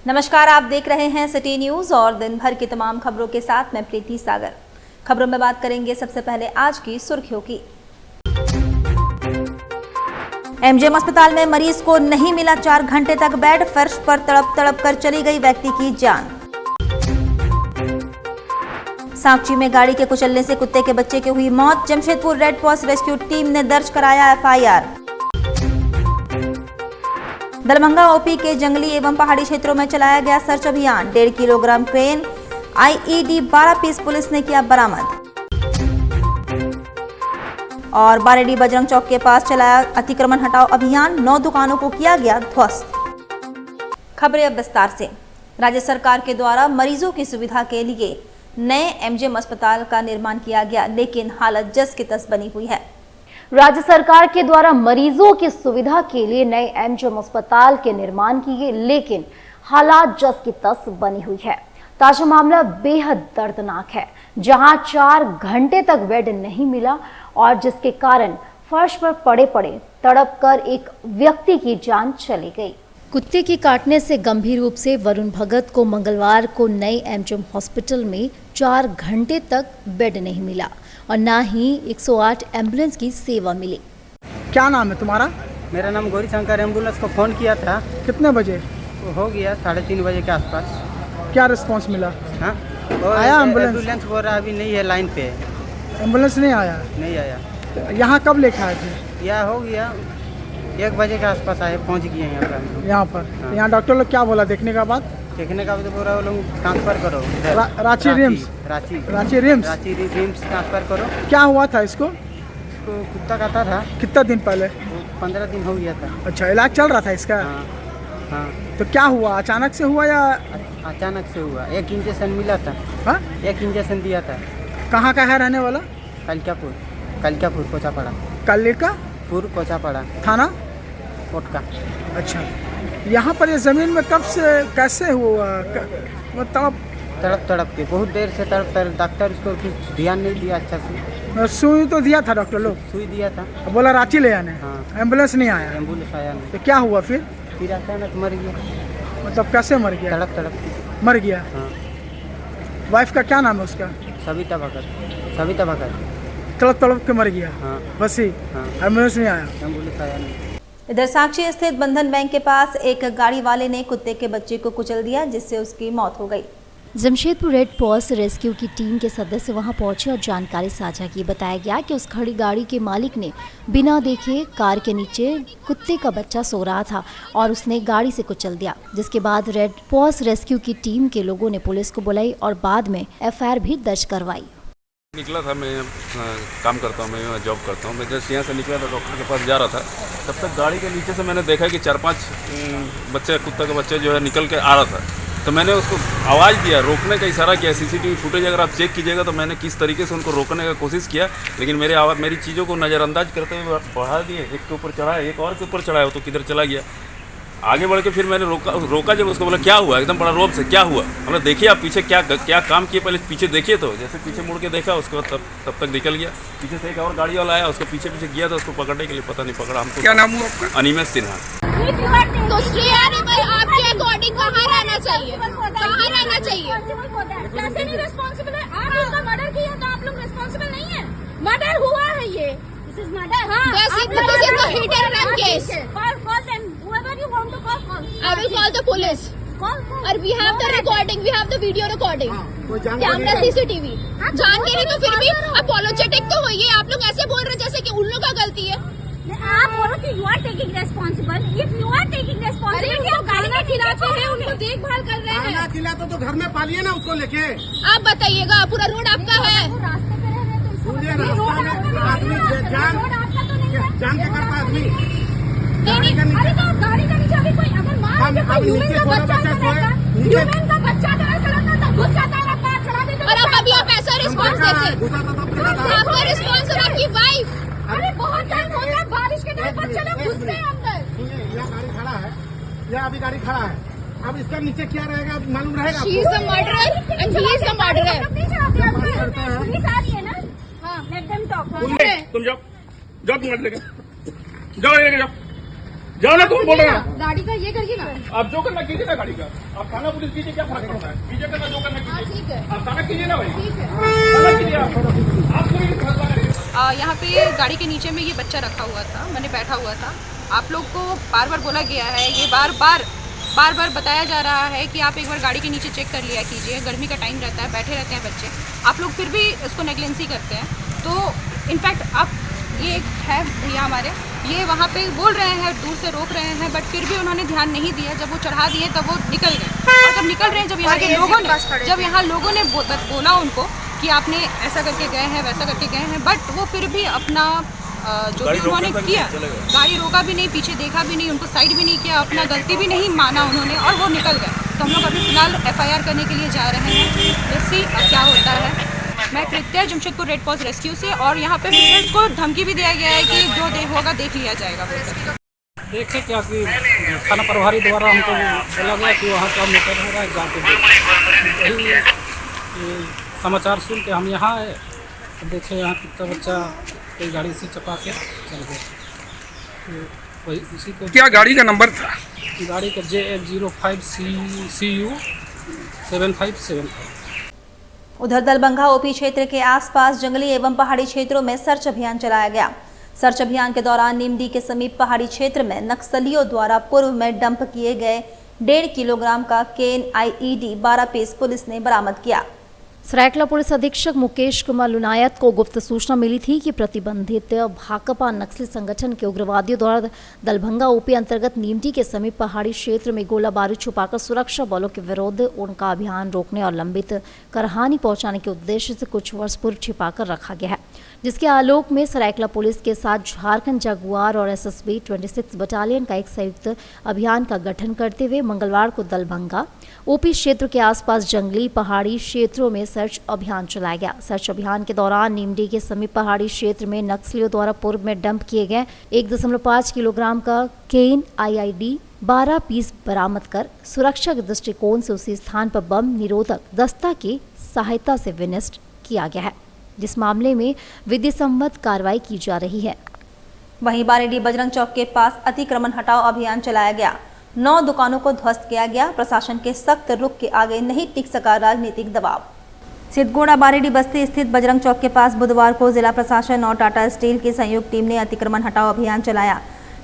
नमस्कार, आप देख रहे हैं सिटी न्यूज और दिन भर की तमाम खबरों के साथ मैं प्रीति सागर। खबरों में बात करेंगे सबसे पहले आज की सुर्खियों की। एमजीएम अस्पताल में मरीज को नहीं मिला 4 घंटे तक बेड, फर्श पर तड़प तड़प कर चली गई व्यक्ति की जान। सांची में गाड़ी के कुचलने से कुत्ते के बच्चे की हुई मौत, Jamshedpur red cross rescue team ने दर्ज कराया एफआईआर। दरभंगा ओपी के जंगली एवं पहाड़ी क्षेत्रों में चलाया गया सर्च अभियान, 1.5 किलोग्राम क्रेन आईईडी 12 पीस पुलिस ने किया बरामद। और बारेडी बजरंग चौक के पास चलाया अतिक्रमण हटाओ अभियान, 9 दुकानों को किया गया ध्वस्त। खबरें अब विस्तार से। राज्य सरकार के द्वारा मरीजों की सुविधा के लिए नए एमजीएम अस्पताल का निर्माण किया गया, लेकिन हालत जस की तस बनी हुई है। राज्य सरकार के द्वारा मरीजों की सुविधा के लिए नए एमजीएम अस्पताल के निर्माण की गई, लेकिन हालात जस की तस बनी हुई है। ताजा मामला बेहद दर्दनाक है, जहां 4 घंटे तक बेड नहीं मिला और जिसके कारण फर्श पर पड़े पड़े तड़प कर एक व्यक्ति की जान चली गई। कुत्ते के काटने से गंभीर रूप से वरुण भगत को मंगलवार को नए एमजीएम हॉस्पिटल में 4 घंटे तक बेड नहीं मिला और ना ही 108 एम्बुलेंस की सेवा मिली। क्या नाम है तुम्हारा? मेरा नाम गौरी शंकर। एम्बुलेंस को फ़ोन किया था। कितने बजे? वो हो गया 3:30 बजे के आसपास। क्या रिस्पांस मिला? हाँ, आया एम्बुलेंस? एम्बुलेंस बोल रहा अभी नहीं है, लाइन पे है। एम्बुलेंस नहीं आया? नहीं आया। यहाँ कब लेके आए थे? यह हो गया 1 बजे के आसपास आए, पहुँच गए यहाँ पर। यहाँ पर हाँ। यहाँ डॉक्टर लोग क्या बोला देखने का बाद? देखने का तो बोल रहा वो लोग ट्रांसफ़र करो Ranchi RIMS? Ranchi RIMS transfer करो। क्या हुआ था इसको? इसको कुत्ता काटा था। कितना दिन पहले? 15 दिन हो गया था। अच्छा, इलाज चल रहा था इसका? हाँ। तो क्या हुआ, अचानक से हुआ या? अचानक से हुआ। 1 इंजेक्शन मिला था। हाँ? 1 इंजेक्शन दिया था। कहाँ का है रहने वाला? कलिकापुर कोचापाड़ा। कलिकापुर कोचापाड़ा थाना कोटका। अच्छा, यहाँ पर ये ज़मीन में कब से कैसे हुआ? तड़प के बहुत देर से तड़प डॉक्टर उसको कुछ ध्यान नहीं दिया अच्छा से। सुई तो दिया था डॉक्टर लोग? सुई दिया था। बोला रांची ले आने। हाँ। एम्बुलेंस नहीं आया? एम्बुलेंस आया नहीं। तो क्या हुआ फिर? अचानक मर गया। मतलब कैसे मर गया? तड़प के मर गया। हाँ। वाइफ का क्या नाम है उसका? सविता भगत। तड़प के मर गया। हाँ। बस ही? हाँ। एम्बुलेंस नहीं आया? एम्बुलेंस आया नहीं। इधर सांची स्थित बंधन बैंक के पास एक गाड़ी वाले ने कुत्ते के बच्चे को कुचल दिया, जिससे उसकी मौत हो गई। जमशेदपुर रेड क्रॉस रेस्क्यू की टीम के सदस्य वहां पहुंचे और जानकारी साझा की। बताया गया कि उस खड़ी गाड़ी के मालिक ने बिना देखे कार के नीचे कुत्ते का बच्चा सो रहा था और उसने गाड़ी से कुचल दिया, जिसके बाद रेड क्रॉस रेस्क्यू की टीम के लोगों ने पुलिस को बुलाई और बाद में एफआईआर भी दर्ज करवाई। निकला था, मैं काम करता हूँ, मैं जॉब करता हूँ। मैं जैसे यहाँ से निकला था, डॉक्टर के पास जा रहा था, तब तक गाड़ी के नीचे से मैंने देखा कि 4-5 बच्चे, कुत्ते का बच्चे जो है निकल के आ रहा था। तो मैंने उसको आवाज़ दिया, रोकने का इशारा किया। सीसीटीवी फुटेज अगर आप चेक कीजिएगा तो मैंने किस तरीके से उनको रोकने का कोशिश किया, लेकिन मेरी चीज़ों को नज़रअंदाज करते हुए बढ़ा दिए। एक के ऊपर चढ़ाया, एक और के ऊपर चढ़ाया, तो किधर चला गया। आगे बढ़ के फिर मैंने रोका जब उसको, बोला क्या हुआ, एकदम बड़ा रोब से क्या हुआ। मतलब देखिए आप पीछे क्या काम किए, पहले पीछे देखिए। तो जैसे पीछे मुड़ के देखा उसको, तब तक निकल गया। पीछे से एक और गाड़ी वाला आया, उसको पीछे गया था उसको पकड़ने के लिए, पता नहीं पकड़ा हमको। क्या नाम हुआ आपका? अनिमेश सिन्हा। तो आपके अकॉर्डिंग कहाँ रहना चाहिए? कैसे नहीं रिस्पॉन्सिबल है? आप उसका मर्डर किया तो आप लोग रिस्पॉन्सिबल नहीं है? मर्डर हुआ है ये। This is murder. This is a hit and run case. Call them. Whoever you want to call. I will call the police. Call. और we have the recording. We have the video recording. Camera CCTV. जान के नहीं तो फिर भी apologetic तो होइए। आप लोग ऐसे बोल रहे जैसे कि उन लोगों का गलती है। आप बोलो कि you are taking responsible. If you are taking responsibility, आप खाना खिलाते हैं, उनको देखभाल कर रहे हैं। खाना खिलाते तो घर में पालिए ना उसको लेके। आप बताइएगा, पूरा रोड आपका है। रास्ते पे रह रहे हैं तो सुनिए, रास्ता में आदमी जान के करता आदमी। अरे तो गाड़ी का नीचे अभी कोई अगर मान लीजिए कोई ह्यूमन का बच्चा चला तो घुस जाता है, पैर चला देते। और अभी आप ऐसा रिस्पॉन्स देते, आपका रिस्पॉन्स और आपकी वाइफ। अरे बहुत टाइम हो गया, बारिश के टाइम बच्चे लोग घुसते हैं अंदर। यहाँ गाड़ी खड़ा है, यहाँ अभी गाड़ी खड़ा है। अब इसका नीचे क्या रहेगा मालूम रहेगा? She is the murderer and he is the murderer. Police आ रही है ना? हाँ, let them talk. तुम जाओ तुम मत लेके जाओ। जाओ ना, तुम बोल रहे हो गाड़ी का ये करिए ना। आप जो करना कीजिए ना गाड़ी का। आप थाना पुलिस कीजिए, क्या फर्क पड़ता है? कीजिए करना, जो करना कीजिए। ठीक है, आप थाना कीजिए ना भाई, ठीक है। थाना कीजिए आप पूरी फैसला करिए। यहाँ पे गाड़ी के नीचे में ये बच्चा रखा हुआ था, मैंने बैठा हुआ था। आप लोग को बार बार बोला गया है, ये बार बार बताया जा रहा है कि आप एक बार गाड़ी के नीचे चेक कर लिया कीजिए। गर्मी का टाइम रहता है, बैठे रहते हैं बच्चे, आप लोग फिर भी इसको नेग्लेंसी करते हैं। तो इनफैक्ट आप ये एक है भैया हमारे, ये वहाँ पे बोल रहे हैं, दूर से रोक रहे हैं, बट फिर भी उन्होंने ध्यान नहीं दिया। जब वो चढ़ा दिए तब वो निकल गए। और जब निकल रहे हैं, जब यहाँ के लोगों ने बोला उनको कि आपने ऐसा करके गए हैं, वैसा करके गए हैं, बट वो फिर भी अपना जो भी उन्होंने किया, गाड़ी रोका भी नहीं, पीछे देखा भी नहीं, उनको साइड भी नहीं किया, अपना गलती भी नहीं माना उन्होंने, और वो निकल गए। तो हम लोग अभी फिलहाल FIR करने के लिए जा रहे हैं, देखिए क्या होता है। मैं कृत्या जमशेदपुर रेड क्रॉस रेस्क्यू से, और यहाँ पे विजिटर्स को धमकी भी दिया गया है कि जो होगा देख लिया जाएगा। देखे क्या कि थाना प्रभारी द्वारा हमको बोला गया कि वहाँ का मैटर हो रहा है, जाके यही समाचार सुन के हम यहाँ आए तो देखे यहाँ कितना बच्चा कोई गाड़ी से चपा के चल गया। तो वही उसी को, क्या गाड़ी का नंबर था? गाड़ी का JF05CU 7575। उधर दलभंगा OP क्षेत्र के आसपास जंगली एवं पहाड़ी क्षेत्रों में सर्च अभियान चलाया गया। सर्च अभियान के दौरान निमडी के समीप पहाड़ी क्षेत्र में नक्सलियों द्वारा पूर्व में डंप किए गए 1.5 किलोग्राम का केन IED 12 पीस पुलिस ने बरामद किया। सरायकला पुलिस अधीक्षक मुकेश कुमार लुनायत को गुप्त सूचना मिली थी कि प्रतिबंधित भाकपा नक्सली संगठन के उग्रवादियों द्वारा दलभंगा OP अंतर्गत नीमडी के समीप पहाड़ी क्षेत्र में गोला बारूद छुपाकर सुरक्षा बलों के विरुद्ध उनका अभियान रोकने और लंबित करहानि पहुंचाने के उद्देश्य से कुछ वर्ष पूर्व छिपाकर रखा गया है, जिसके आलोक में सरायकला पुलिस के साथ झारखंड जागुआर और SSB 26 बटालियन का एक संयुक्त अभियान का गठन करते हुए मंगलवार को दलभंगा OP क्षेत्र के आसपास जंगली पहाड़ी क्षेत्रों में सर्च अभियान चलाया गया। सर्च अभियान के दौरान नीमडी के समीप पहाड़ी क्षेत्र में नक्सलियों द्वारा पूर्व में डंप किए गए 1.5 किलोग्राम का केन IED 12 पीस बरामद कर सुरक्षा के दृष्टिकोण से उसी स्थान पर बम निरोधक दस्ता की सहायता से विनिष्ट किया गया है, जिस मामले में विधि सम्मत कार्रवाई की जा रही है। वहीं बारेडी बजरंग चौक के पास अतिक्रमण हटाओ अभियान चलाया गया। 9 दुकानों को ध्वस्त किया गया। प्रशासन के सख्त रुख के आगे नहीं टिक सका राजनीतिक दबाव। सिद्धगोड़ा बारेडी बस्ती स्थित बजरंग चौक के पास बुधवार को जिला प्रशासन और टाटा स्टील की संयुक्त टीम ने अतिक्रमण हटाओ अभियान चलाया।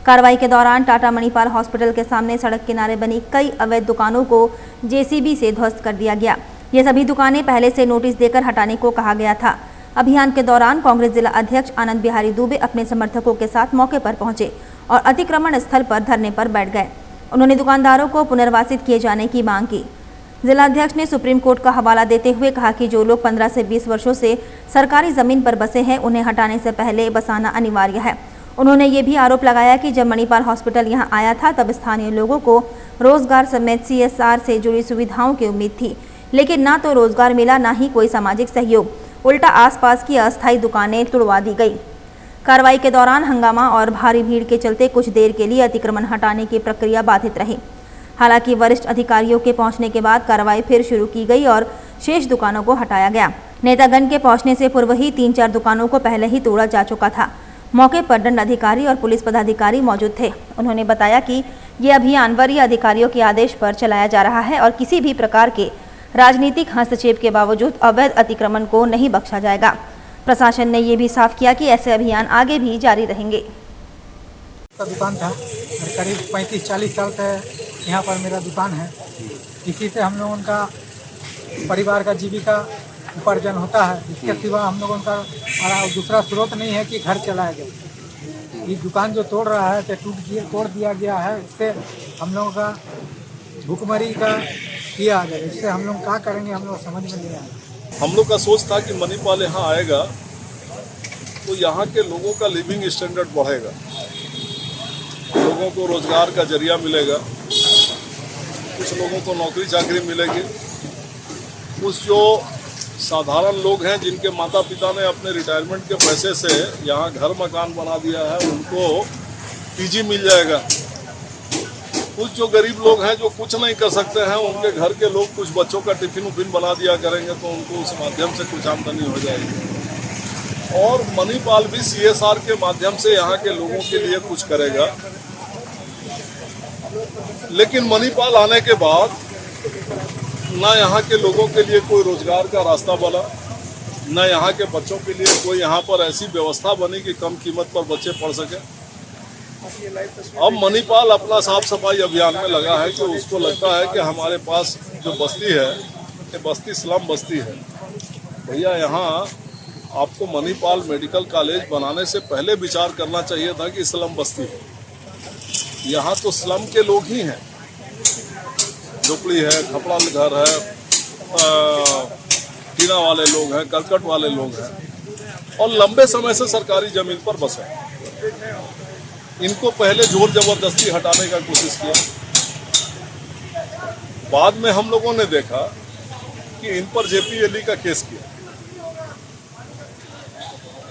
कार्रवाई के दौरान टाटा मणिपाल हॉस्पिटल के सामने सड़क किनारे बनी कई अवैध दुकानों को JCB से ध्वस्त कर दिया गया। ये सभी दुकानें पहले से नोटिस देकर हटाने को कहा गया था। अभियान के दौरान कांग्रेस जिला अध्यक्ष आनंद बिहारी दुबे अपने समर्थकों के साथ मौके पर पहुंचे और अतिक्रमण स्थल पर धरने पर बैठ गए। उन्होंने दुकानदारों को पुनर्वासित किए जाने की मांग की। जिलाध्यक्ष ने सुप्रीम कोर्ट का हवाला देते हुए कहा कि जो लोग 15 से 20 वर्षों से सरकारी जमीन पर बसे हैं, उन्हें हटाने से पहले बसाना अनिवार्य है। उन्होंने ये भी आरोप लगाया कि जब मणिपाल हॉस्पिटल यहां आया था तब स्थानीय लोगों को रोजगार समेत CSR से जुड़ी सुविधाओं की उम्मीद थी, लेकिन ना तो रोजगार मिला, ना ही कोई सामाजिक सहयोग। उल्टा आसपास की अस्थायी दुकानें तुड़वा दी गई। कार्रवाई के दौरान हंगामा और भारी भीड़ के चलते कुछ देर के लिए अतिक्रमण हटाने की प्रक्रिया बाधित रही। हालांकि वरिष्ठ अधिकारियों के पहुंचने के बाद कार्रवाई फिर शुरू की गई और शेष दुकानों को हटाया गया। नेतागण के पहुंचने से पूर्व ही 3-4 दुकानों को पहले ही तोड़ा जा चुका था। मौके पर दंड अधिकारी और पुलिस पदाधिकारी मौजूद थे। उन्होंने बताया कि ये अभियान वरीय अधिकारियों के आदेश पर चलाया जा रहा है और किसी भी प्रकार के राजनीतिक हस्तक्षेप के बावजूद अवैध अतिक्रमण को नहीं बख्शा जाएगा। प्रशासन ने ये भी साफ किया कि ऐसे अभियान आगे भी जारी रहेंगे। दुकान था और करीब 35-40 साल से यहाँ पर मेरा दुकान है। इसी से हम लोगों का परिवार का जीविका उपार्जन होता है। इसके सिवा हम लोगों का दूसरा स्रोत नहीं है कि घर चलाया जाए। ये दुकान जो तोड़ रहा है तोड़ दिया गया है, इससे हम लोगों का भूखमरी का किया जाए। इससे हम लोग क्या करेंगे, हम लोग समझ में नहीं आया। हम लोग का सोच था कि मणिपाल यहाँ आएगा तो यहाँ के लोगों का लिविंग स्टैंडर्ड बढ़ेगा, लोगों को रोजगार का जरिया मिलेगा, कुछ लोगों को नौकरी चाकरी मिलेगी, कुछ जो साधारण लोग हैं जिनके माता पिता ने अपने रिटायरमेंट के पैसे से यहाँ घर मकान बना दिया है, उनको PG मिल जाएगा। कुछ जो गरीब लोग हैं जो कुछ नहीं कर सकते हैं, उनके घर के लोग कुछ बच्चों का टिफिन उफिन बना दिया करेंगे तो उनको उस माध्यम से कुछ आमदनी हो जाएगी। और मणिपाल भी CSR के माध्यम से यहाँ के लोगों के लिए कुछ करेगा। लेकिन मणिपाल आने के बाद ना यहाँ के लोगों के लिए कोई रोजगार का रास्ता बना, न यहाँ के बच्चों के लिए कोई यहाँ पर ऐसी व्यवस्था बनी कि कम कीमत पर बच्चे पढ़ सके। अब मणिपाल अपना साफ सफाई अभियान में लगा है कि उसको लगता है कि हमारे पास जो बस्ती है ये बस्ती स्लम बस्ती है। भैया यहाँ आपको मणिपाल मेडिकल कॉलेज बनाने से पहले विचार करना चाहिए था कि स्लम बस्ती है। यहाँ तो स्लम के लोग ही हैं, झोपड़ी है, खपड़ा घर है, टीना वाले लोग हैं, करकट वाले लोग हैं और लंबे समय से सरकारी जमीन पर बसे। इनको पहले जोर जबरदस्ती हटाने का कोशिश किया, बाद में हम लोगों ने देखा कि इन पर जेपीएलई का केस किया।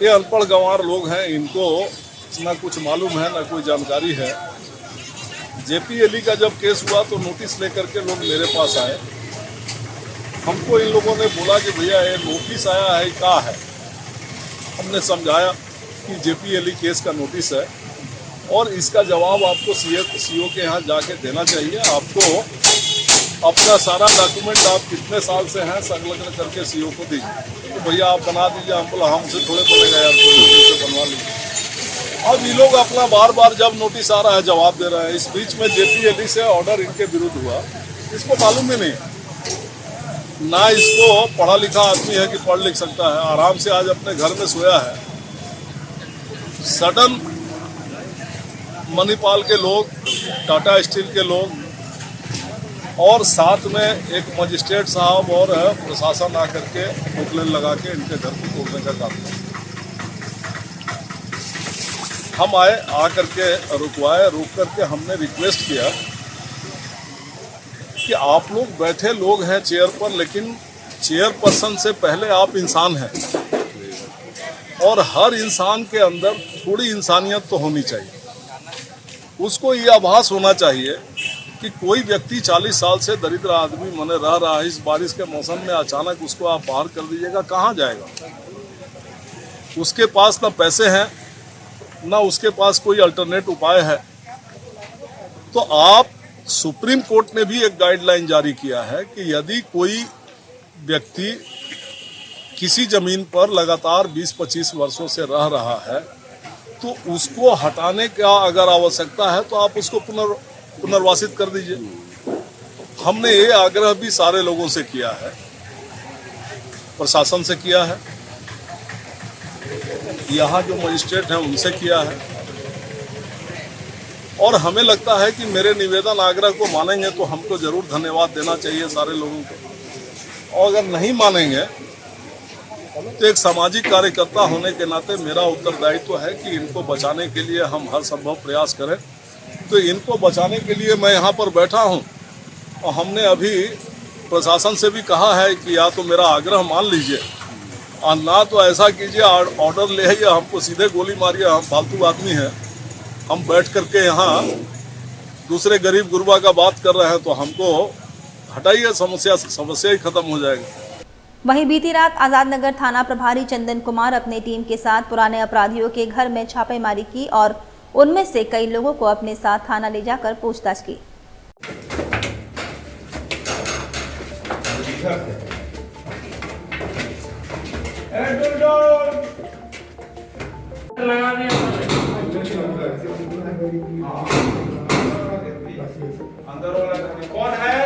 ये अनपढ़ गंवार लोग हैं, इनको ना कुछ मालूम है ना कोई जानकारी है। जेपीएलई का जब केस हुआ तो नोटिस लेकर के लोग मेरे पास आए। हमको इन लोगों ने बोला कि भैया ये नोटिस आया है क्या है। हमने समझाया कि जेपीएलई केस का नोटिस है और इसका जवाब आपको सीओ के यहाँ जाके देना चाहिए। आपको अपना सारा डॉक्यूमेंट आप कितने साल से हैं संलग्न करके सीओ को दीजिए। तो भैया आप बना दीजिए। हम बोला हमसे थोड़े बोलेगा यार, कोई बनवा लीजिए। अब ये लोग अपना बार बार जब नोटिस आ रहा है जवाब दे रहे हैं। इस बीच में जेपीएलई से ऑर्डर इनके विरुद्ध हुआ, इसको मालूम ही नहीं, ना इसको पढ़ा लिखा आदमी है कि पढ़ लिख सकता है। आराम से आज अपने घर में सोया है। सडन मणिपाल के लोग, टाटा स्टील के लोग और साथ में एक मजिस्ट्रेट साहब और प्रशासन आकर के पोकलेन लगा के इनके घर को तोड़ने का काम किया। हम आए, आकर के रुकवाए, रुक करके हमने रिक्वेस्ट किया कि आप लोग बैठे लोग हैं चेयर पर, लेकिन चेयरपर्सन से पहले आप इंसान हैं और हर इंसान के अंदर थोड़ी इंसानियत तो होनी चाहिए। उसको ये आभास होना चाहिए कि कोई व्यक्ति 40 साल से दरिद्र आदमी मने रह रहा है, इस बारिश के मौसम में अचानक उसको आप बाहर कर दीजिएगा, कहाँ जाएगा? उसके पास ना पैसे हैं ना उसके पास कोई अल्टरनेट उपाय है। तो आप सुप्रीम कोर्ट ने भी एक गाइडलाइन जारी किया है कि यदि कोई व्यक्ति किसी जमीन पर लगातार 20-25 वर्षों से रह रहा है तो उसको हटाने का अगर आवश्यकता है तो आप उसको पुनर्वासित कर दीजिए। हमने ये आग्रह भी सारे लोगों से किया है, प्रशासन से किया है, यहाँ जो मजिस्ट्रेट हैं उनसे किया है और हमें लगता है कि मेरे निवेदन आग्रह को मानेंगे तो हमको जरूर धन्यवाद देना चाहिए सारे लोगों को। और अगर नहीं मानेंगे तो एक सामाजिक कार्यकर्ता होने के नाते मेरा उत्तरदायित्व है कि इनको बचाने के लिए हम हर संभव प्रयास करें। तो इनको बचाने के लिए मैं यहाँ पर बैठा हूँ और हमने अभी प्रशासन से भी कहा है कि या तो मेरा आग्रह मान लीजिए और ना तो ऐसा कीजिए ऑर्डर ले आइए, हमको सीधे गोली मारिए। हम फालतू आदमी हैं, हम बैठ करके यहाँ दूसरे गरीब गुरबा का बात कर रहे हैं तो हमको हटाइए, समस्या ही खत्म हो जाएगी। वहीं बीती रात आजाद नगर थाना प्रभारी चंदन कुमार अपने टीम के साथ पुराने अपराधियों के घर में छापेमारी की और उनमें से कई लोगों को अपने साथ थाना ले जाकर पूछताछ की। अंदर वाला कौन है?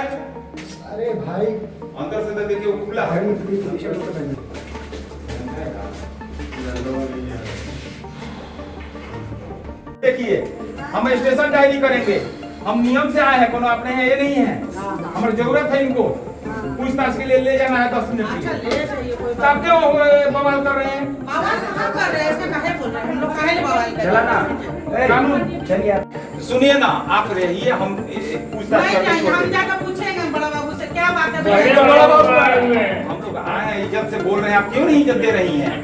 अरे भाई अंदर से तो देखिए वो खुला है। देखिए हम स्टेशन डायरी करेंगे, हम नियम से आए हैं, कोनो अपने हैं ये नहीं है। हमारी जरूरत है इनको पूछताछ के लिए ले जाना है 10 मिनट के लिए। तब क्यों बवाल कर रहे हैं? चला ना कानून, चलिए सुनिए ना, आप रहिए, हम पूछताछ करके पूछेंगे बड़ा बाबू से क्या बात है। बड़ा बाबू हम लोग आए हैं, इज्जत से बोल रहे हैं, आप क्यों नहीं इज्जत दे रही हैं?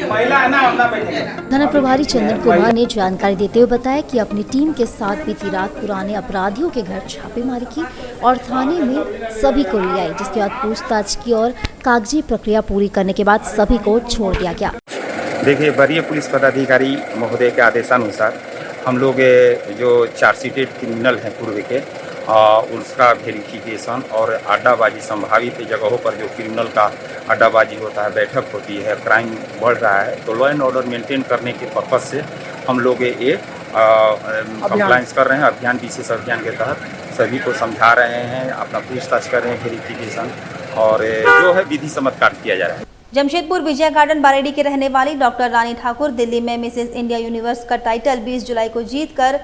महिला है ना, अपना बैठे। थाना प्रभारी चंदन कुमार ने जानकारी देते हुए बताया कि अपनी टीम के साथ बीती रात पुराने अपराधियों के घर छापेमारी की और थाने में सभी को ले आई, जिसके बाद पूछताछ की और कागजी प्रक्रिया पूरी करने के बाद सभी को छोड़ दिया गया। देखिए, वरीय पुलिस पदाधिकारी महोदय के आदेशानुसार हम लोग जो चार्जशीटेड क्रिमिनल हैं पूर्व के उसका वेरिफिकेशन और अड्डाबाजी संभावित जगहों पर जो क्रिमिनल का अड्डाबाजी होता है, बैठक होती है, क्राइम बढ़ रहा है, तो लॉ एंड ऑर्डर मेंटेन करने के पर्पज़ से हम लोग ये कंप्लाइंस कर रहे हैं। अभियान, विशेष अभियान के तहत सभी को समझा रहे हैं, अपना पूछताछ कर रहे हैं, वेरिफिकेशन और जो है विधि सम्मत कार्य किया जा रहा है। जमशेदपुर विजय गार्डन बारेडी की रहने वाली डॉक्टर रानी ठाकुर दिल्ली में मिसेस इंडिया यूनिवर्स का टाइटल 20 जुलाई को जीतकर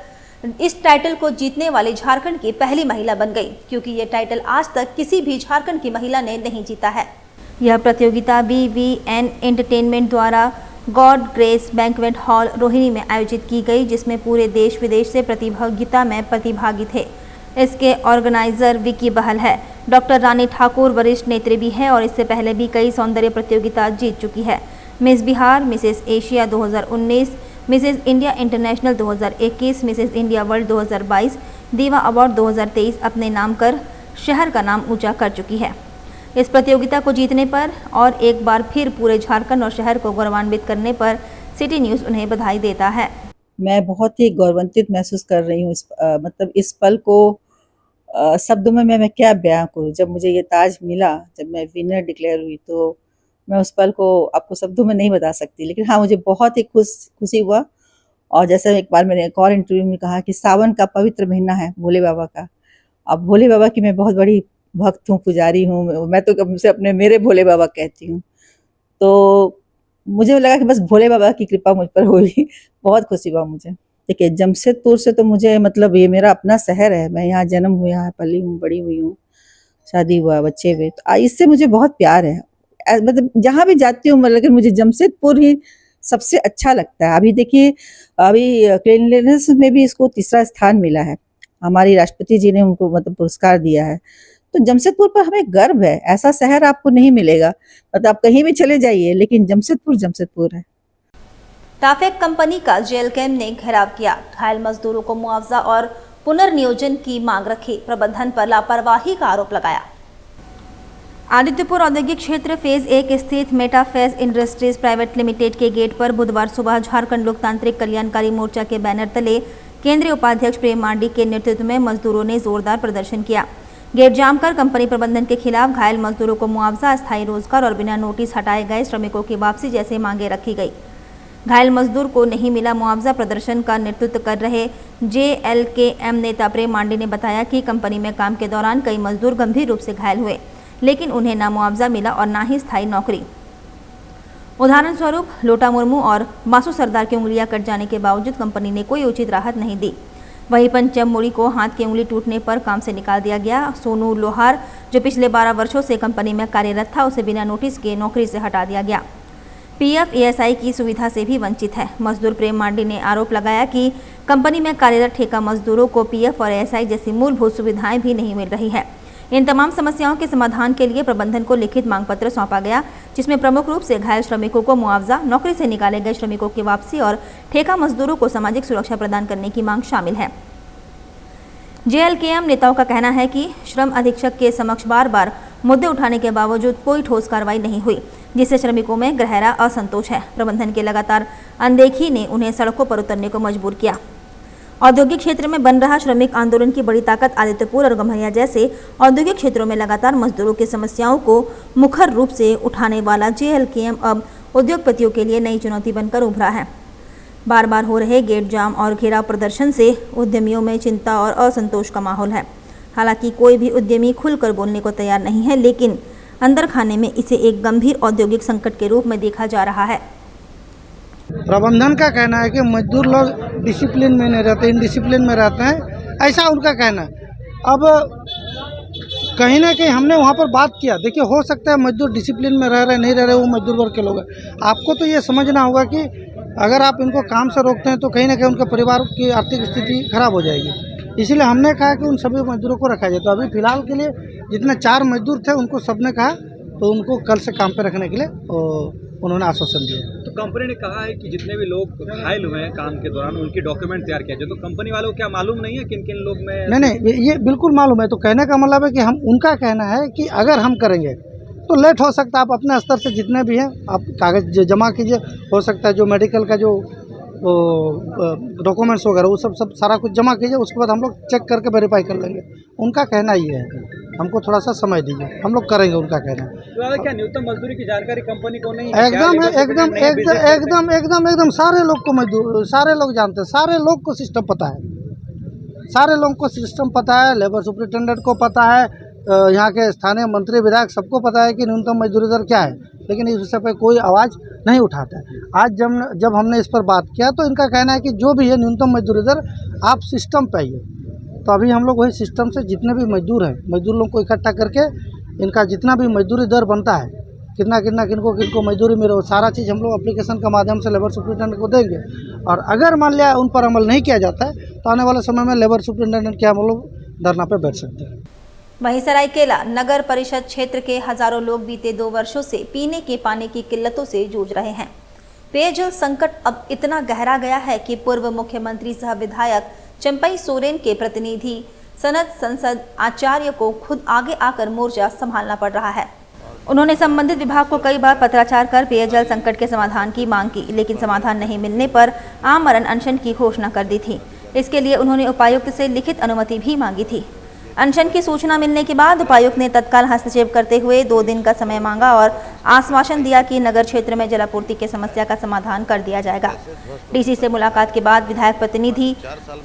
इस टाइटल को जीतने वाली झारखंड की पहली महिला बन गई, क्योंकि ये टाइटल आज तक किसी भी झारखंड की महिला ने नहीं जीता है। यह प्रतियोगिता VVN एंटरटेनमेंट द्वारा God grace banquet hall Rohini में आयोजित की गई, जिसमें पूरे देश विदेश से प्रतियोगिता में प्रतिभागी थे। इसके ऑर्गेनाइजर विकी बहल है। डॉक्टर रानी ठाकुर वरिष्ठ नेत्री भी है और इससे पहले भी कई सौंदर्य प्रतियोगिता जीत चुकी है। Miss Bihar, Mrs Asia 2019, Mrs India international 2021, Mrs India world 2022, दीवा अवार्ड 2023 अपने नाम कर शहर का नाम ऊंचा कर चुकी है। इस प्रतियोगिता को जीतने पर और एक बार फिर पूरे झारखंड और शहर को गौरवान्वित करने पर सिटी न्यूज़ उन्हें बधाई देता है। मैं बहुत ही गौरवान्वित महसूस कर रही हूँ। मतलब इस पल को शब्दों में मैं क्या बयां करूँ। जब मुझे ये ताज मिला, जब मैं विनर डिक्लेयर हुई, तो मैं उस पल को आपको शब्दों में नहीं बता सकती। लेकिन हाँ, मुझे बहुत ही खुशी हुआ। और जैसे एक बार मैंने एक और इंटरव्यू में कहा कि सावन का पवित्र महीना है भोले बाबा का। अब भोले बाबा की मैं बहुत बड़ी भक्त हूँ, पुजारी हूँ। मैं तो कब से अपने मेरे भोले बाबा कहती हूँ। तो मुझे लगा कि बस भोले बाबा की कृपा मुझ पर हुई। बहुत खुशी हुआ मुझे। देखिए, जमशेदपुर से तो मुझे मतलब ये मेरा अपना शहर है। मैं यहाँ जन्म हुई, यहाँ पली हूँ, बड़ी हुई हूँ, शादी हुआ, बच्चे हुए। तो इससे मुझे बहुत प्यार है। मतलब जहाँ भी जाती हूँ, लेकिन मुझे जमशेदपुर ही सबसे अच्छा लगता है। अभी देखिए, अभी क्लीनलीनेस में भी इसको 3रा स्थान मिला है। हमारी राष्ट्रपति जी ने उनको मतलब पुरस्कार दिया है। तो जमशेदपुर पर हमें गर्व है। ऐसा शहर आपको नहीं मिलेगा। मतलब आप कहीं भी चले जाइए, लेकिन जमशेदपुर जमशेदपुर है। टाफेक कंपनी का जेएलकेएम ने घेराव किया। घायल मजदूरों को मुआवजा और पुनर्नियोजन की मांग रखी। प्रबंधन पर लापरवाही का आरोप लगाया। आदित्यपुर औद्योगिक क्षेत्र फेज 1 स्थित मेटाफेज इंडस्ट्रीज प्राइवेट लिमिटेड के गेट पर बुधवार सुबह झारखंड लोकतांत्रिक कल्याणकारी मोर्चा के बैनर तले केंद्रीय उपाध्यक्ष प्रेम मांडी के नेतृत्व में मजदूरों ने जोरदार प्रदर्शन किया। गेट जाम कर कंपनी प्रबंधन के खिलाफ घायल मजदूरों को मुआवजा, अस्थायी रोजगार और बिना नोटिस हटाए गए श्रमिकों की वापसी जैसी मांगे रखी गई। घायल मजदूर को नहीं मिला मुआवजा। प्रदर्शन का नेतृत्व कर रहे जेएलकेएम नेता प्रेम मांडी ने बताया कि कंपनी में काम के दौरान कई मजदूर गंभीर रूप से घायल हुए, लेकिन उन्हें ना मुआवजा मिला और ना ही स्थायी नौकरी। उदाहरण स्वरूप लोटा मुर्मू और मासू सरदार की उंगलियां कट जाने के बावजूद कंपनी ने कोई उचित राहत नहीं दी। वहीं पंचम मुड़ी को हाथ की उंगली टूटने पर काम से निकाल दिया गया। सोनू लोहार, जो पिछले 12 वर्षों से कंपनी में कार्यरत था, उसे बिना नोटिस के नौकरी से हटा दिया गया। पीएफ ईएसआई की सुविधा से भी वंचित है। मजदूर प्रेम मांडी ने आरोप लगाया कि कंपनी में कार्यरत ठेका मजदूरों को पीएफ और ईएसआई जैसी मूलभूत सुविधाएं भी नहीं मिल रही है। इन तमाम समस्याओं के समाधान के लिए प्रबंधन को लिखित मांग पत्र सौंपा गया, जिसमें प्रमुख रूप से घायल श्रमिकों को मुआवजा, नौकरी से निकाले गए श्रमिकों की वापसी और ठेका मजदूरों को सामाजिक सुरक्षा प्रदान करने की मांग शामिल है। जेएलकेएम नेताओं का कहना है कि श्रम अधीक्षक के समक्ष बार बार मुद्दे उठाने के बावजूद कोई ठोस कार्रवाई नहीं हुई, जिससे श्रमिकों में गहरा असंतोष है। प्रबंधन के लगातार अनदेखी ने उन्हें सड़कों पर उतरने को मजबूर किया। औद्योगिक क्षेत्र में बन रहा श्रमिक आंदोलन की बड़ी ताकत आदित्यपुर और गम्हरिया जैसे औद्योगिक क्षेत्रों में लगातार मजदूरों की समस्याओं को मुखर रूप से उठाने वाला जेएलकेएम अब उद्योगपतियों के लिए नई चुनौती बनकर उभरा है। बार बार हो रहे गेट जाम और घेराव प्रदर्शन से उद्यमियों में चिंता और असंतोष का माहौल है। हालांकि कोई भी उद्यमी खुलकर बोलने को तैयार नहीं है, लेकिन अंदर खाने में इसे एक गंभीर औद्योगिक संकट के रूप में देखा जा रहा है। प्रबंधन का कहना है कि मजदूर लोग डिसिप्लिन में नहीं रहते, इनडिसिप्लिन में रहते हैं, ऐसा उनका कहना है। अब कहीं ना कहीं हमने वहाँ पर बात किया। देखिए, हो सकता है मजदूर डिसिप्लिन में रह रहे नहीं रह रहे, वो मजदूर वर्ग के लोग हैं। आपको तो ये समझना होगा कि अगर आप इनको काम से रोकते हैं तो कहीं ना कहीं उनके परिवार की आर्थिक स्थिति खराब हो जाएगी। इसलिए हमने कहा कि उन सभी मजदूरों को रखा जाए। तो अभी फिलहाल के लिए जितने 4 मजदूर थे उनको सबने कहा तो उनको कल से काम पे रखने के लिए उन्होंने आश्वासन दिया। तो कंपनी ने कहा है कि जितने भी लोग घायल हुए हैं काम के दौरान उनके डॉक्यूमेंट तैयार किया जाए। तो कंपनी वालों को क्या मालूम नहीं है किन किन लोग में? नहीं, ये बिल्कुल मालूम है। तो कहने का मतलब है कि हम, उनका कहना है कि अगर हम करेंगे तो लेट हो सकता है। आप अपने स्तर से जितने भी हैं आप कागज जमा कीजिए। हो सकता है जो मेडिकल का जो डॉक्यूमेंट्स वगैरह वो सब सारा कुछ जमा कीजिए, उसके बाद हम लोग चेक करके वेरीफाई कर लेंगे। उनका कहना ये है, हमको थोड़ा सा समय दीजिए, हम लोग करेंगे उनका कहना। तो क्या न्यूनतम मजदूरी की जानकारी कंपनी को नहीं? एकदम सारे लोग को मजदूर, सारे लोग जानते हैं, सारे लोग को सिस्टम पता है, सारे लोगों को सिस्टम पता है, लेबर सुपरिटेंडेंट को पता है, यहाँ के स्थानीय मंत्री विधायक सबको पता है कि न्यूनतम मजदूरी दर क्या है, लेकिन इस विषय पर कोई आवाज़ नहीं उठाता है। आज जब हमने इस पर बात किया तो इनका कहना है कि जो भी है न्यूनतम मजदूरी दर आप सिस्टम पे आइए। तो अभी हम लोग वही सिस्टम से जितने भी मजदूर हैं, मजदूर लोगों को इकट्ठा करके इनका जितना भी मजदूरी दर बनता है, किनको मजदूरी मिले, सारा चीज़ हम लोग एप्लीकेशन के माध्यम से लेबर सुपरिटेंडेंट को देंगे। और अगर मान लिया उन पर अमल नहीं किया जाता है तो आने वाले समय में लेबर सुपरिटेंडेंट के हम लोग धरना पे बैठ सकते हैं। वहीं सरायकेला नगर परिषद क्षेत्र के हजारों लोग बीते 2 वर्षों से पीने के पानी की किल्लतों से जूझ रहे हैं। पेयजल संकट अब इतना गहरा गया है कि पूर्व मुख्यमंत्री सह विधायक चंपई सोरेन के प्रतिनिधि सनद संसद आचार्य को खुद आगे आकर मोर्चा संभालना पड़ रहा है। उन्होंने संबंधित विभाग को कई बार पत्राचार कर पेयजल संकट के समाधान की मांग की, लेकिन समाधान नहीं मिलने पर आमरण अनशन की घोषणा कर दी थी। इसके लिए उन्होंने उपायुक्त से लिखित अनुमति भी मांगी थी। अनशन की सूचना मिलने के बाद उपायुक्त ने तत्काल हस्तक्षेप करते हुए 2 दिन का समय मांगा और आश्वासन दिया कि नगर क्षेत्र में जलापूर्ति की समस्या का समाधान कर दिया जाएगा। डीसी से मुलाकात के बाद विधायक प्रतिनिधि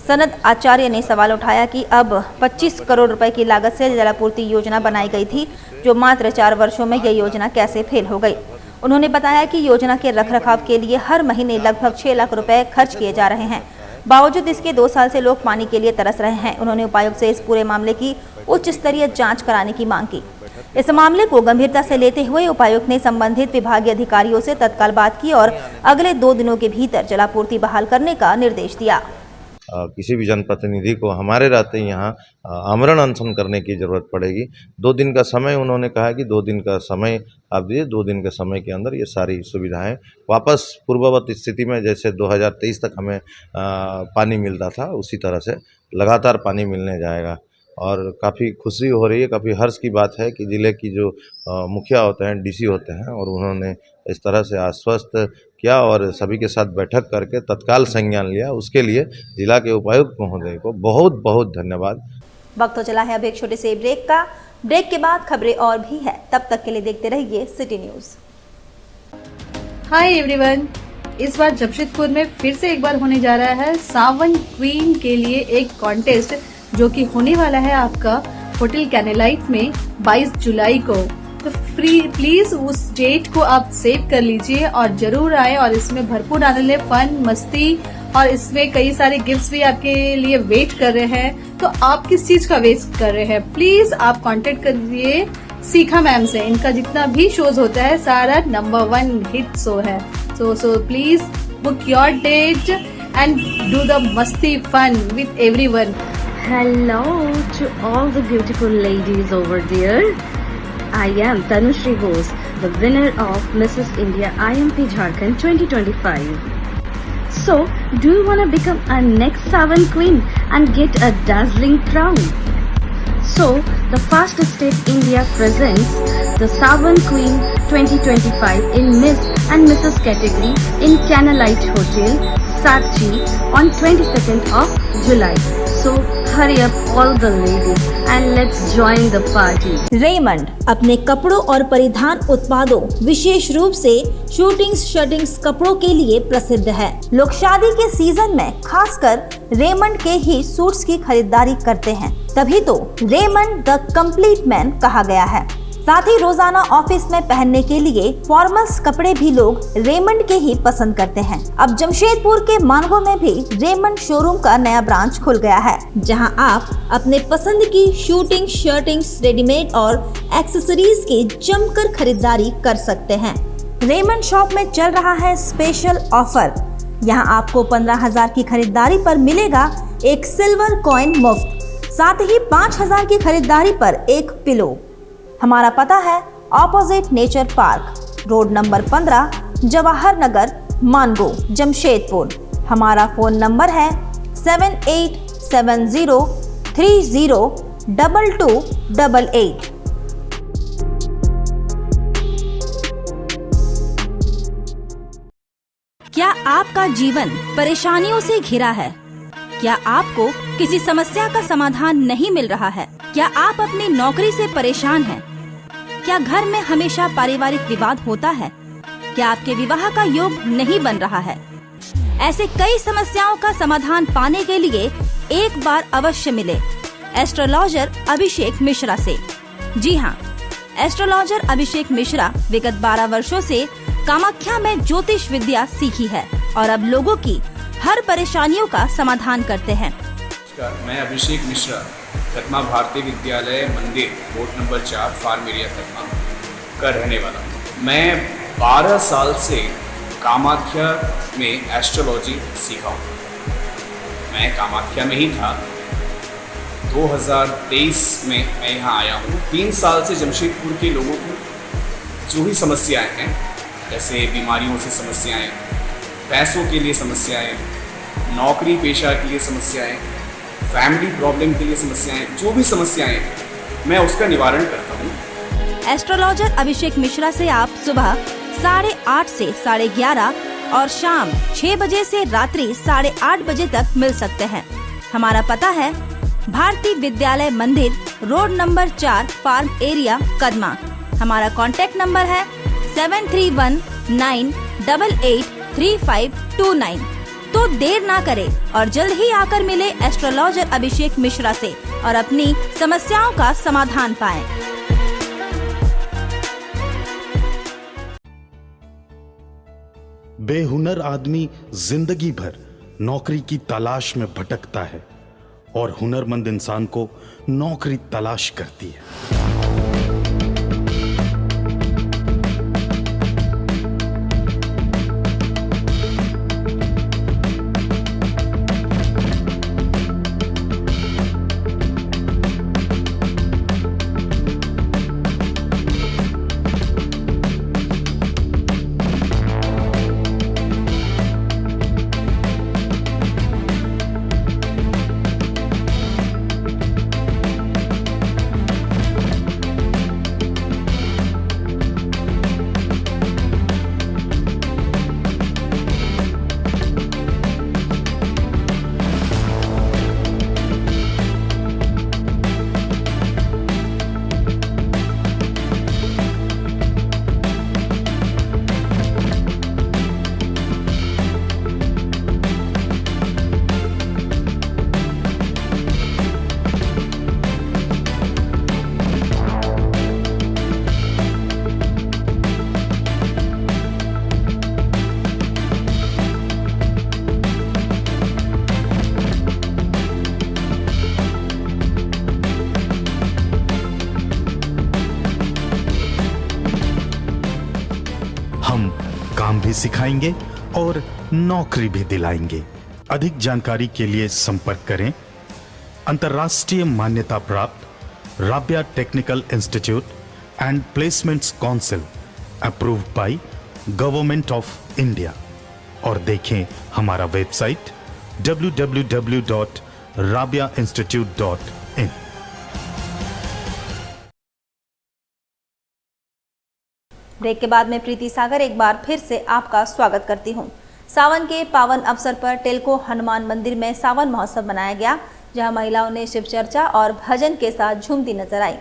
सनद आचार्य ने सवाल उठाया कि अब 25 करोड़ रुपए की लागत से जलापूर्ति योजना बनाई गई थी, जो मात्र 4 वर्षों में यह योजना कैसे फेल हो गई। उन्होंने बताया कि योजना के रखरखाव के लिए हर महीने लगभग 6 लाख रुपए खर्च किए जा रहे हैं। बावजूद इसके 2 साल से लोग पानी के लिए तरस रहे हैं। उन्होंने उपायुक्त से इस पूरे मामले की उच्च स्तरीय जांच कराने की मांग की। इस मामले को गंभीरता से लेते हुए उपायुक्त ने संबंधित विभागीय अधिकारियों से तत्काल बात की और अगले 2 दिनों के भीतर जलापूर्ति बहाल करने का निर्देश दिया। किसी भी जनप्रतिनिधि को हमारे रहते यहाँ आमरण अनशन करने की ज़रूरत पड़ेगी। 2 दिन का समय उन्होंने कहा कि 2 दिन का समय आप दीजिए, 2 दिन के समय के अंदर ये सारी सुविधाएं वापस पूर्ववत स्थिति में, जैसे 2023 तक हमें पानी मिलता था उसी तरह से लगातार पानी मिलने जाएगा। और काफ़ी खुशी हो रही है, काफ़ी हर्ष की बात है कि ज़िले की जो मुखिया होते हैं, डीसी होते हैं, और उन्होंने इस तरह से आश्वस्त किया और सभी के साथ बैठक करके तत्काल संज्ञान लिया। उसके लिए जिला के उपायुक्त महोदय को बहुत बहुत धन्यवाद। वक्त हो चला है अब एक छोटे से ब्रेक का। ब्रेक के बाद खबरें और भी है, तब तक के लिए देखते रहिए सिटी न्यूज। हाय एवरीवन, इस बार जमशेदपुर में फिर से एक बार होने जा रहा है सावन क्वीन के लिए एक कॉन्टेस्ट, जो कि होने वाला है आपका होटल कैनेलाइट में 22 जुलाई को। तो प्लीज उस डेट को आप सेव कर लीजिए और जरूर आए और इसमें भरपूर आनंद लें, फन मस्ती, और इसमें कई सारे गिफ्ट्स भी आपके लिए वेट कर रहे हैं। तो आप किस चीज का वेट कर रहे हैं? प्लीज आप कांटेक्ट करिए सीखा मैम से। इनका जितना भी शोज होता है सारा नंबर 1 हिट शो है। So please book your date and do the मस्ती fun with everyone. Hello to all the beautiful ladies over there. I am Tanushree Bose, the winner of Mrs. India IMP Jharkhand 2025. So, do you want to become a next Savan Queen and get a dazzling crown? So, the Fast State India presents the Savan Queen 2025 in Miss and Mrs. category in Canalite Hotel, Sakchi on 22nd of July. So, hurry up all the ladies and let's join the party. Raymond अपने कपड़ों और परिधान उत्पादों, विशेष रूप से shootings shirtings कपड़ों के लिए प्रसिद्ध है। लोग शादी के सीजन में खासकर रेमंड के ही सूट्स की खरीदारी करते हैं, तभी तो रेमंड द कंप्लीट मैन कहा गया है। साथ ही रोजाना ऑफिस में पहनने के लिए फॉर्मल्स कपड़े भी लोग रेमंड के ही पसंद करते हैं। अब जमशेदपुर के मानगो में भी रेमंड शोरूम का नया ब्रांच खुल गया है, जहां आप अपने पसंद की शूटिंग शर्टिंग्स, रेडीमेड और एक्सेसरीज की जमकर खरीदारी कर सकते हैं। रेमंड शॉप में चल रहा है स्पेशल ऑफर। यहां आपको 15,000 की खरीदारी पर मिलेगा एक सिल्वर कॉइन मुफ्त, साथ ही 5,000 की खरीदारी पर एक पिलो। हमारा पता है opposite Nature Park, road number 15, Jawahar Nagar, Mango, Jamshedpur. हमारा फोन नंबर है 7870302288। क्या आप आपका जीवन परेशानियों से घिरा है? क्या आपको किसी समस्या का समाधान नहीं मिल रहा है? क्या आप अपनी नौकरी से परेशान हैं? क्या घर में हमेशा पारिवारिक विवाद होता है? क्या आपके विवाह का योग नहीं बन रहा है? ऐसे कई समस्याओं का समाधान पाने के लिए एक बार अवश्य मिले एस्ट्रोलॉजर अभिषेक मिश्रा से। जी हाँ, एस्ट्रोलॉजर अभिषेक मिश्रा विगत 12 वर्षों से कामाख्या में ज्योतिष विद्या सीखी है और अब लोगों की हर परेशानियों का समाधान करते हैं। मैं Abhishek Mishra Kadma Bharatiya Vidyalaya Mandir board number 4 farm area Kadma का रहने वाला हूँ। मैं 12 साल से कामाख्या में एस्ट्रोलॉजी सीखा हूँ। मैं कामाख्या में ही था। 2023 में मैं यहाँ आया हूँ। 3 साल से जमशेदपुर के लोगों को जो भी समस्याएं हैं, जैसे बीमारियों से समस्याएं, पैसों के लिए समस्याएं, नौकरी पेशा के लिए समस्याएं, फैमिली प्रॉब्लम के लिए समस्याएं, जो भी समस्याएं हैं, मैं उसका निवारण करता हूँ। एस्ट्रोलॉजर अभिषेक मिश्रा से आप सुबह 8:30 से 11:30 और शाम 6 बजे से रात्रि 8:30 बजे तक मिल सकते हैं। हमारा पता है Bharatiya Vidyalaya Mandir road number 4 farm area Kadma. हमारा कॉन्टैक्ट नंबर है 7319883529। तो देर ना करें और जल्द ही आकर मिले एस्ट्रोलॉजर अभिषेक मिश्रा से और अपनी समस्याओं का समाधान पाएं। बेहुनर आदमी जिंदगी भर नौकरी की तलाश में भटकता है और हुनरमंद इंसान को नौकरी तलाश करती है। हम काम भी सिखाएंगे और नौकरी भी दिलाएंगे। अधिक जानकारी के लिए संपर्क करें अंतर्राष्ट्रीय मान्यता प्राप्त Rabia technical institute and placements council approved by government of India और देखें हमारा वेबसाइट www.rabiainstitute.in। ब्रेक के बाद में प्रीति सागर एक बार फिर से आपका स्वागत करती हूं। सावन के पावन अवसर पर टेल्को हनुमान मंदिर में सावन महोत्सव मनाया गया, जहां महिलाओं ने शिव चर्चा और भजन के साथ झूमती नजर आई।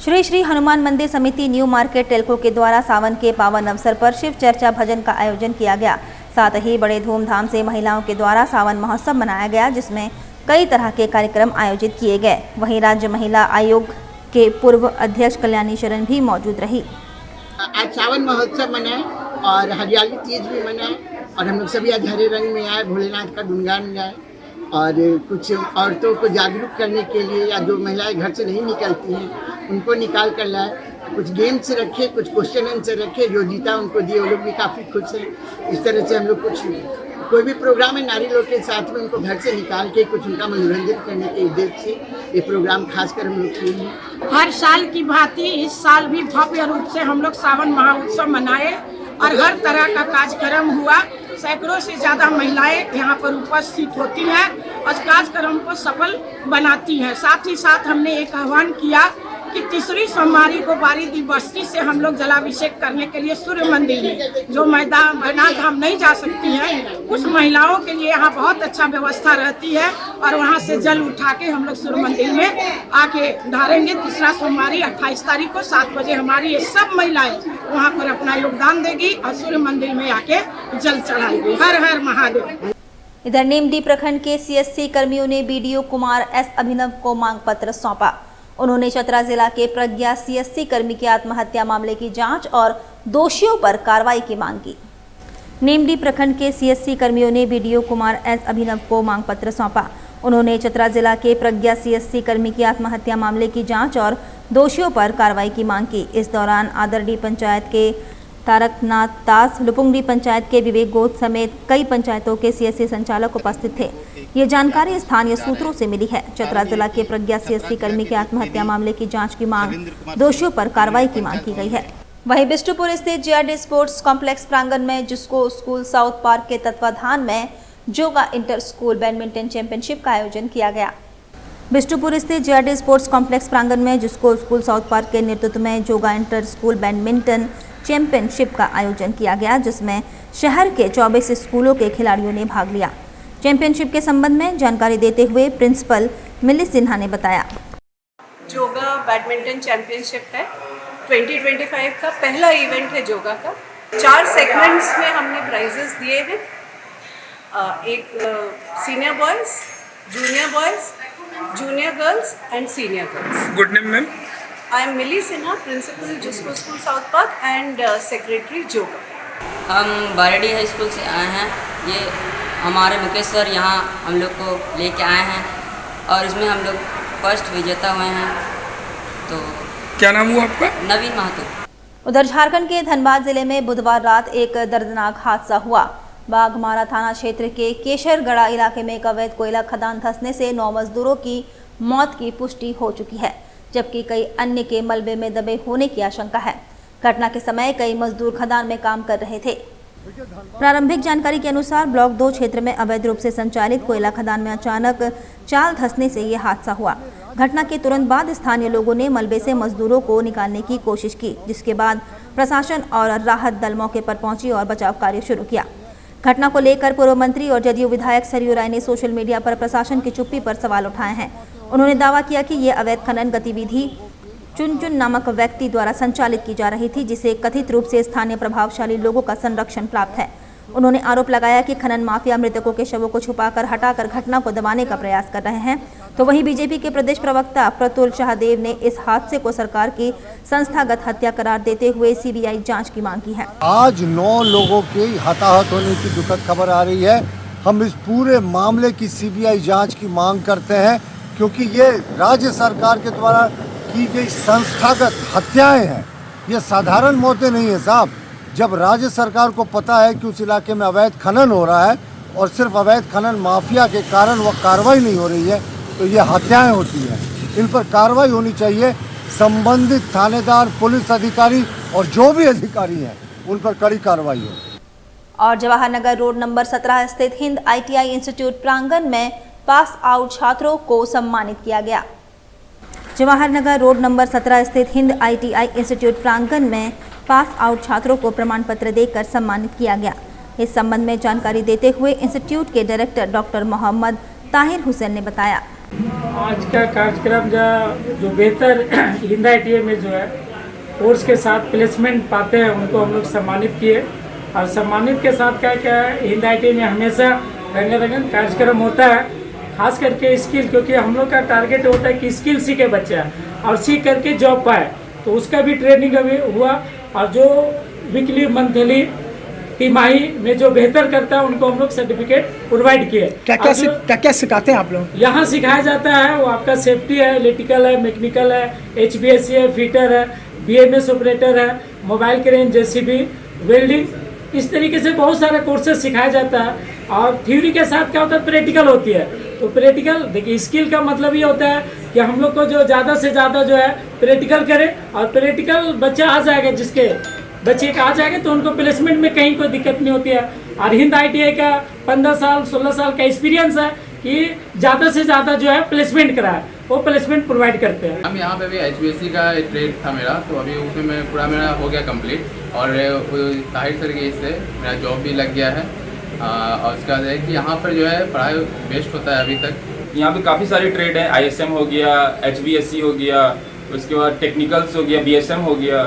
श्री श्री हनुमान मंदिर समिति न्यू मार्केट टेल्को के द्वारा सावन के पावन अवसर पर शिव चर्चा भजन का आयोजन किया गया। साथ ही बड़े धूमधाम से महिलाओं के द्वारा सावन महोत्सव मनाया गया, जिसमें कई तरह के कार्यक्रम आयोजित किए गए। वहीं राज्य महिला आयोग के पूर्व अध्यक्ष कल्याणी शरण भी मौजूद रही। आज सावन महोत्सव मनाए और हरियाली तीज भी मनाए और हम लोग सभी आज हरे रंग में आए, भोलेनाथ का गुणगान गाए और कुछ औरतों को जागरूक करने के लिए या जो महिलाएं घर से नहीं निकलती हैं उनको निकाल कर लाए। कुछ गेम्स रखे, कुछ क्वेश्चन आंसर रखे, जो जीता उनको दिए, वो लोग भी काफ़ी खुश हैं। इस तरह से हम लोग कुछ कोई भी प्रोग्राम है नारी लोग के साथ में उनको घर से निकाल के कुछ उनका मनोरंजन करने के उद्देश्य से ये प्रोग्राम खासकर हम लोग किए हैं। हर साल की भांति इस साल भी भव्य रूप से हम लोग सावन महाउत्सव मनाए और हर तरह का कार्यक्रम हुआ। सैकड़ों से ज़्यादा महिलाएं यहाँ पर उपस्थित होती हैं और कार्यक्रम को सफल बनाती हैं। साथ ही साथ हमने एक आह्वान किया कि तीसरी सोमवारी को बारीदी बस्ती से हम लोग जलाभिषेक करने के लिए सूर्य मंदिर में, जो मैदान भैनाथ धाम नहीं जा सकती हैं, उस महिलाओं के लिए यहाँ बहुत अच्छा व्यवस्था रहती है और वहाँ से जल उठा के हम लोग सूर्य मंदिर में आके ढारेंगे। तीसरा सोमवारी 28 तारीख को 7 बजे हमारी ये सब महिलाएं वहाँ पर अपना योगदान देगी और सूर्य मंदिर में आके जल चढ़ाएगी। हर हर महादेव। इधर नीमडी प्रखंड के सीएससी कर्मियों ने बीडीओ कुमार एस अभिनव को मांग पत्र सौंपा। उन्होंने चतरा जिला के प्रज्ञा सीएससी कर्मी की आत्महत्या मामले की जांच और दोषियों पर कार्रवाई की मांग की। नीमडी प्रखंड के सीएससी कर्मियों ने बीडीओ कुमार एस अभिनव को मांग पत्र सौंपा। उन्होंने चतरा जिला के प्रज्ञा सीएससी कर्मी की आत्महत्या मामले की जांच और दोषियों पर कार्रवाई की मांग की। इस दौरान आदरडी पंचायत के तारकनाथ दास, लुपुंगडी पंचायत के विवेक गोद समेत कई पंचायतों के सीएससी संचालक उपस्थित थे। ये जानकारी स्थानीय सूत्रों से मिली है। चतरा जिला के प्रज्ञा सीएससी कर्मी की आत्महत्या मामले की जांच की मांग, दोषियों पर कार्रवाई की मांग की गई है। वहीं बिष्टुपुर स्थित जीआरडी स्पोर्ट्स कॉम्प्लेक्स प्रांगण में जिसको स्कूल साउथ पार्क के तत्वाधान में जोगा इंटर स्कूल बैडमिंटन चैंपियनशिप का आयोजन किया गया। बिष्टुपुर स्थित जीआरडी स्पोर्ट्स कॉम्प्लेक्स प्रांगण में जिसको स्कूल साउथ पार्क के नेतृत्व में जोगा इंटर स्कूल बैडमिंटन चैंपियनशिप का आयोजन किया गया, जिसमें शहर के 24 स्कूलों के खिलाड़ियों ने भाग लिया। चैंपियनशिप के संबंध में जानकारी देते हुए प्रिंसिपल मिली सिन्हा ने बताया, जोगा बैडमिंटन चैंपियनशिप है, 2025 का पहला इवेंट है जोगा का। 4 सेगमेंट्स में हमने प्राइजेस दिए हैं। एक senior boys, junior boys, junior girls and senior girls. Good name ma'am. I am Mili Sinha, principal जिसको school South Park and secretary जोगा। हम बारेडी हाई स्कूल से आए हैं। ये हमारे मुकेश सर यहाँ हम लोग को लेके आए हैं और इसमें हम लोग फर्स्ट विजेता हुए हैं। तो क्या नाम हुआ आपका? नवीन महतो। उधर झारखंड के धनबाद जिले में बुधवार रात एक दर्दनाक हादसा हुआ। बाघमारा थाना क्षेत्र के केशरगढ़ा इलाके में एक अवैध कोयला खदान धंसने से 9 मजदूरों की मौत की पुष्टि हो चुकी है, जबकि कई अन्य के मलबे में दबे होने की आशंका है। घटना के समय कई मजदूर खदान में काम कर रहे थे। प्रारंभिक जानकारी के अनुसार ब्लॉक 2 क्षेत्र में अवैध रूप से संचालित कोयला खदान में अचानक चाल धंसने से ये हादसा हुआ। घटना के तुरंत बाद स्थानीय लोगों ने मलबे से मजदूरों को निकालने की कोशिश की, जिसके बाद प्रशासन और राहत दल मौके पर पहुंची और बचाव कार्य शुरू किया। घटना को लेकर पूर्व मंत्री और जदयू विधायक सरयू राय ने सोशल मीडिया पर प्रशासन की चुप्पी पर सवाल उठाए हैं। उन्होंने दावा किया कि ये अवैध खनन गतिविधि चुनचुन नामक व्यक्ति द्वारा संचालित की जा रही थी, जिसे कथित रूप से स्थानीय प्रभावशाली लोगों का संरक्षण प्राप्त है। उन्होंने आरोप लगाया कि खनन माफिया मृतकों के शवों को छुपाकर हटाकर घटना को दबाने का प्रयास कर रहे हैं। तो वहीं बीजेपी के प्रदेश प्रवक्ता प्रतुल शाहदेव ने इस हादसे को सरकार की संस्थागत हत्या करार देते हुए सीबीआई जांच की मांग की है। आज 9 लोगों के हताहत होने की दुखद खबर आ रही है। हम इस पूरे मामले की सीबीआई जांच की मांग करते हैं, क्योंकि ये राज्य सरकार के द्वारा की गई संस्थागत हत्याएं हैं। ये साधारण मौतें नहीं है साहब। जब राज्य सरकार को पता है कि उस इलाके में अवैध खनन हो रहा है और सिर्फ अवैध खनन माफिया के कारण वह कार्रवाई नहीं हो रही है, तो ये हत्याएं होती हैं। इन पर कार्रवाई होनी चाहिए। संबंधित थानेदार, पुलिस अधिकारी और जो भी अधिकारी हैं उन पर कड़ी कार्रवाई हो। और जवाहर नगर रोड नंबर 17 स्थित हिंद ITI इंस्टीट्यूट प्रांगण में पास आउट छात्रों को सम्मानित किया गया। जवाहर नगर रोड नंबर 17 स्थित हिंद ITI इंस्टीट्यूट प्रांगण में पास आउट छात्रों को प्रमाण पत्र देकर सम्मानित किया गया। इस संबंध में जानकारी देते हुए इंस्टीट्यूट के डायरेक्टर डॉक्टर मोहम्मद ताहिर हुसैन ने बताया, आज का कार्यक्रम जो बेहतर हिंद ITI में जो है कोर्स के साथ प्लेसमेंट पाते हैं उनको हम लोग सम्मानित किए। और सम्मानित के साथ क्या है, हिंद ITI में हमेशा रंगारंग कार्यक्रम होता है, खास करके स्किल, क्योंकि हम लोग का टारगेट होता है कि स्किल सीखे बच्चा और सीख करके जॉब पाए। तो उसका भी ट्रेनिंग अभी हुआ और जो वीकली, मंथली, तिमाही में जो बेहतर करता है उनको हम लोग सर्टिफिकेट प्रोवाइड किए। क्या सिखाते हैं आप लोग? यहाँ सिखाया जाता है वो आपका सेफ्टी है, इलेक्ट्रिकल है, मैकेनिकल है, HVAC है, फिटर है, BMS ऑपरेटर है, मोबाइल क्रेन, JCB, वेल्डिंग, इस तरीके से बहुत सारे कोर्सेज सिखाया जाता है। और थ्योरी के साथ क्या होता है, प्रैक्टिकल होती है। तो प्रैक्टिकल देखिए, स्किल का मतलब ये होता है कि हम लोग को जो ज़्यादा से ज़्यादा जो है प्रैक्टिकल करें, और प्रैक्टिकल बच्चा आ जाएगा, जिसके बच्चे का आ जाएगा तो उनको प्लेसमेंट में कहीं कोई दिक्कत नहीं होती है। और हिंद ITI का 15 साल 16 साल का एक्सपीरियंस है कि ज़्यादा से ज़्यादा जो है प्लेसमेंट कराए, वो प्लेसमेंट प्रोवाइड करते हैं। हम यहाँ पे भी HBSC का ट्रेड था मेरा, तो अभी उसमें मैं पूरा मेरा हो गया कंप्लीट और जाहिर तरीके से मेरा जॉब भी लग गया है। और उसके बाद है कि यहाँ पर जो है पढ़ाई बेस्ट होता है अभी तक। यहाँ पे काफ़ी सारी ट्रेड है, ISM हो गया, HBSC हो गया, उसके बाद टेक्निकल्स हो गया, BSM हो गया,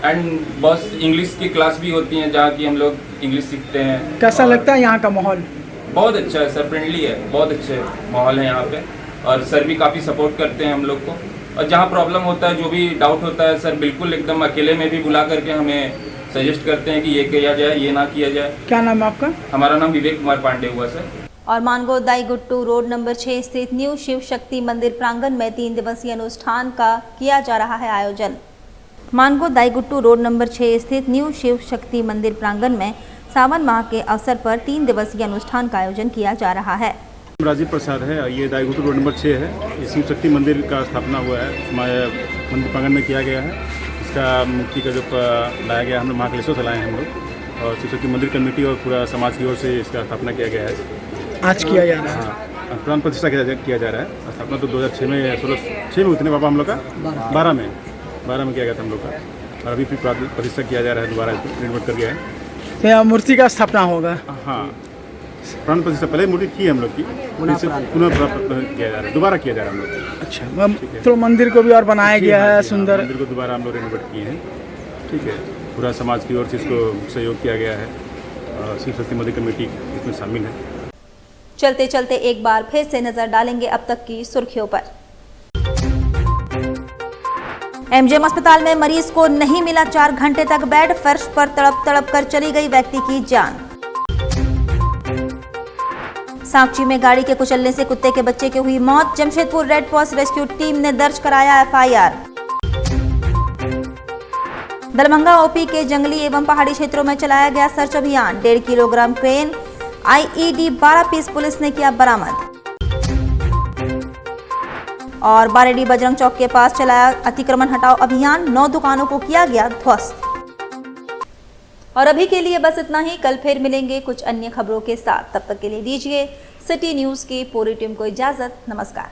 एंड बस इंग्लिश की क्लास भी होती हैं जहाँ की हम लोग इंग्लिश सीखते हैं। कैसा लगता है यहाँ का माहौल? बहुत अच्छा है सर, फ्रेंडली है, बहुत अच्छे माहौल है यहाँ पे, और सर भी काफ़ी सपोर्ट करते हैं हम लोग को। और जहाँ प्रॉब्लम होता है, जो भी डाउट होता है, सर बिल्कुल एकदम अकेले में भी बुला करके हमें सजेस्ट करते हैं कि ये किया जाए, ये ना किया जाए। क्या नाम है आपका? हमारा नाम विवेक कुमार पांडे हुआ सर। और मानगो दाईगुट्टू रोड नंबर 6 स्थित न्यू शिव शक्ति मंदिर प्रांगण में 3 दिवसीय अनुष्ठान का किया जा रहा है आयोजन। मानगो दाईगुट्टू रोड नंबर 6 स्थित न्यू शिव शक्ति मंदिर प्रांगण में सावन माह के अवसर पर 3 दिवसीय अनुष्ठान का आयोजन किया जा रहा है। राजीव प्रसाद है, ये दाईगुट्टू रोड नंबर 6 है। ये शिव शक्ति मंदिर का स्थापना हुआ है, हमारे मंदिर प्रांगण में किया गया है। इसका मूर्ति का जो लाया गया, हम लोग महाकलेश्वर से लाए हैं हम लोग, और शिव शक्ति मंदिर कमेटी और पूरा समाज की ओर से इसका स्थापना किया गया है। आज किया जा रहा है? हाँ, प्राण प्रतिष्ठा किया जा रहा है। स्थापना तो 2006 में 16 में उतने बाबा हम लोग का 12 में किया गया था हम लोग का, और अभी फिर प्रतिष्ठा किया जा रहा है, दोबारा रिनोवेट कर गया है। तो यहाँ मूर्ति का स्थापना होगा? हाँ, प्राण प्रतिष्ठा पहले मूर्ति थी हम लोग की, पुनः किया जा रहा है, दोबारा किया जा रहा है हम लोग। अच्छा, तो मंदिर को भी और बनाया गया है सुंदर? मंदिर को दोबारा हम लोग रिनोवेट किए हैं, ठीक है। पूरा समाज की ओर से इसको सहयोग किया गया है, शिव शक्ति मंदिर कमेटी इसमें शामिल है। चलते चलते एक बार फिर से नजर डालेंगे अब तक की सुर्खियों पर। MGM अस्पताल में मरीज को नहीं मिला 4 घंटे तक बेड, फर्श पर तड़प तड़प कर चली गई व्यक्ति की जान। सांची में गाड़ी के कुचलने से कुत्ते के बच्चे की हुई मौत, Jamshedpur red cross rescue team ने दर्ज कराया FIR। दरभंगा OP के जंगली एवं पहाड़ी क्षेत्रों में चलाया गया सर्च अभियान, 1.5 किलोग्राम क्रेन IED 12 पीस पुलिस ने किया बरामद। और बारेडी बजरंग चौक के पास चलाया अतिक्रमण हटाओ अभियान, 9 दुकानों को किया गया ध्वस्त। और अभी के लिए बस इतना ही, कल फिर मिलेंगे कुछ अन्य खबरों के साथ। तब तक के लिए दीजिए सिटी न्यूज की पूरी टीम को इजाजत। नमस्कार।